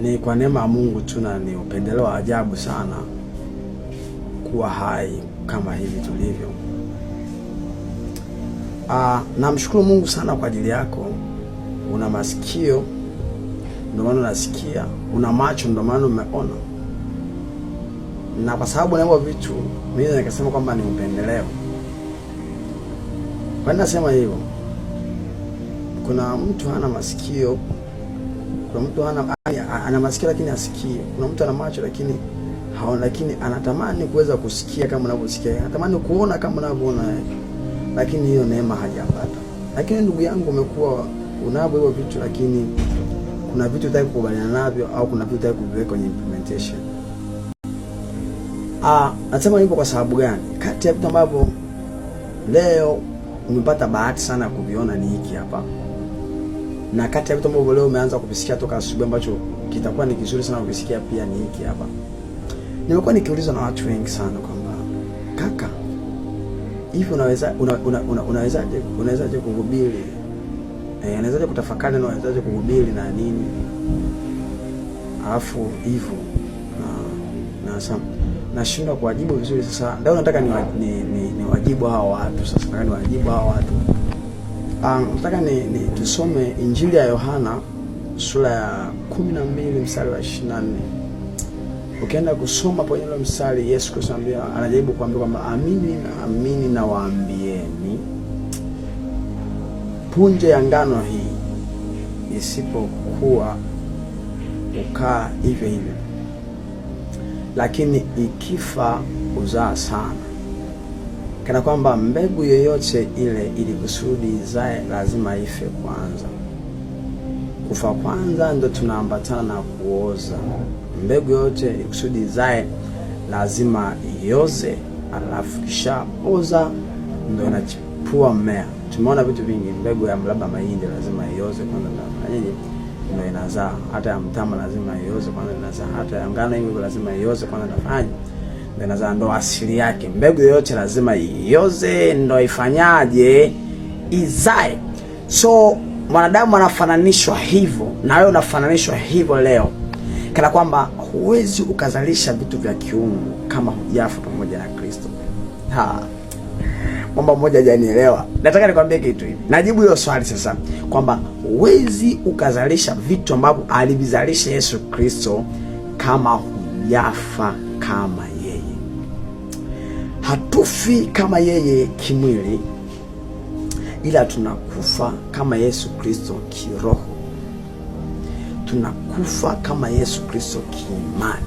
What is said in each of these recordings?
Ni kwa neema ya Mungu tu na ni upendeleo wa ajabu sana kuwa hai kama hivi tulivyo. Namshukuru Mungu sana kwa ajili yako. Una masikio ndio maana unasikia, una macho ndio maana umeona. Na kwa sababu na hivyo vitu, mimi nikasema kwamba ni upendeleo. Kwa nini nasema hivyo? Kuna mtu hana masikio, kuna mtu ana masikio lakini hasikii. Kuna mtu ana macho lakini haona, lakini anatamani kuweza kusikia kama unavyosikia. Anatamani kuona kama unavyoona, lakini hiyo neema hajapata. Lakini ndugu yangu, umekuwa unavyo hivyo vitu, lakini kuna vitu unataka kukubaliana navyo au kuna vitu unataka kuviweka kwenye implementation. Nasema hivyo kwa sababu gani? Kati ya vitu ambavyo leo umepata bahati sana ya kuviona ni hiki hapa. Na kati ya vitu ambavyo leo umeanza kuvisikia toka asubuhi ambacho kitakuwa ni kizuri sana kuvisikia pia ni hiki hapa. Nimekuwa nikiulizwa na watu wengi sana kwamba kaka, hivi unawezaje kuhubiri? Unawezaje kutafakari na unawezaje kuhubiri na nini? Alafu hivyo na nashindwa kuwajibu vizuri. Sasa leo nataka ni wajibu hao watu. Sasa nataka ni wajibu hao watu. Nataka tusome Injili ya Yohana sura ya 12 mstari wa 24. Ukienda kusoma kwenye ile mstari, Yesu Kristo anajaribu kuambia kwamba amini na waambieni, punje ya ngano hii isipokuwa ukaa hivyo hivyo, lakini ikifa uzaa sana. Kana kwamba mbegu yoyote ile ili kusudi izae lazima ife kwanza. Kufa kwanza ndio tunaambatana na kuoza. Mbegu yoyote ili kusudi izae lazima ioze, alafu kisha oza ndio inachipua mmea. Tumeona vitu vingi. Mbegu ya labda mahindi lazima ioze kwanza ndio inazaa. Hata ya mtama lazima ioze kwanza inazaa. Hata ya ngano hiyo lazima ioze kwanza nafanya ndio inazaa. Ndo asili yake. Mbegu yoyote lazima ioze ndio ifanyaje? Izae. So mwanadamu anafananishwa hivyo, na wewe unafananishwa hivyo leo. Kana kwamba huwezi ukazalisha vitu vya kiungu kama hujafa pamoja na Kristo. Mambo moja hajanielewa. Nataka nikwambie kitu hivi. Najibu hilo swali sasa kwamba huwezi ukazalisha vitu ambavyo alivizalisha Yesu Kristo kama hujafa kama yeye. Hatufi kama yeye kimwili, ila tunakufa kama Yesu Kristo kiroho. Tunakufa kama Yesu Kristo kiimani.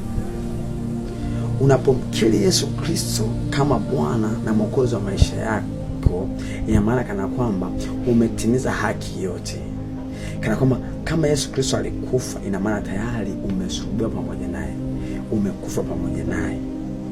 Unapomkiri Yesu Kristo kama Bwana na Mwokozi wa maisha yako, ina maana kana kwamba umetimiza haki yote. Kana kwamba kama Yesu Kristo alikufa, ina maana tayari umesulubiwa pamoja naye, umekufa pamoja naye,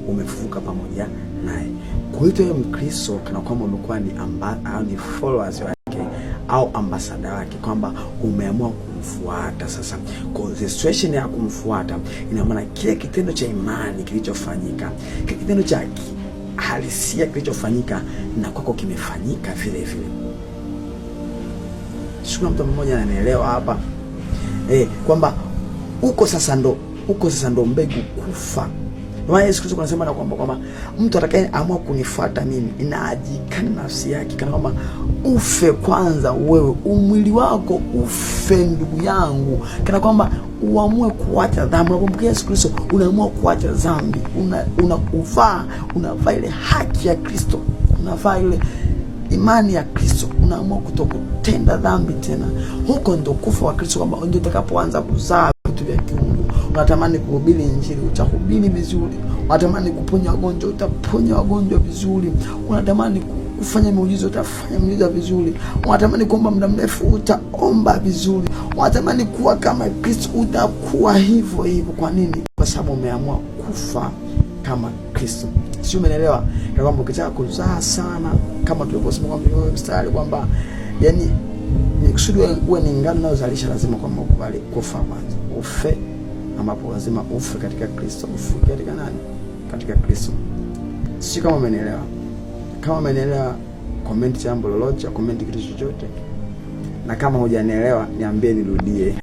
umefufuka pamoja naye. Kwa hiyo wewe Mkristo kana kwamba umekuwa ni followers wake au ambassador wake, kwamba umeamua kumfuata. Sasa kwa situation ya kumfuata, ina maana kile kitendo cha imani kilichofanyika, kile kitendo cha halisia kilichofanyika na kwako kimefanyika vile vile. Sio mtu mmoja ananielewa hapa? Kwamba uko sasa ndo mbegu kufa. Na Yesu Kristo anasema na kwamba mtu atakayeamua kunifuata mimi inaajikana nafsi yake. Kana kwamba ufe kwanza wewe, umwili wako ufe ndugu yangu. Kana kwamba uamue kuacha dhambi. Unapomkiri Yesu Kristo unaamua kuacha dhambi. Unavaa ile haki ya Kristo. Unavaa ile imani ya Kristo. Unaamua kutokutenda dhambi tena. Huko ndo kufa wa Kristo, kwamba ndio utakapoanza kuzaa vitu vya kiungu. Unatamani kuhubiri Injili, utahubiri vizuri. Unatamani kuponya wagonjwa, utaponya wagonjwa vizuri. Unatamani kufanya miujiza, utafanya miujiza vizuri. Unatamani kuomba muda mrefu, utaomba vizuri. Unatamani kuwa kama Kristo, utakuwa hivyo hivyo. Kwa nini? Kwa sababu umeamua kufa kama Kristo. Sio, umeelewa? Kwa kwamba ukitaka kuzaa sana, kama tulivyosema kwa mstari kwamba yani ni kusudi uwe ni ngano inayozalisha, lazima kwamba ukubali kufa kwanza. Ufe, ambapo lazima ufe katika Kristo. Ufe katika nani? Katika Kristo. Sio kama umenielewa. Kama umenielewa, comment jambo lolote, comment kitu chochote. Na kama hujanielewa, niambie nirudie.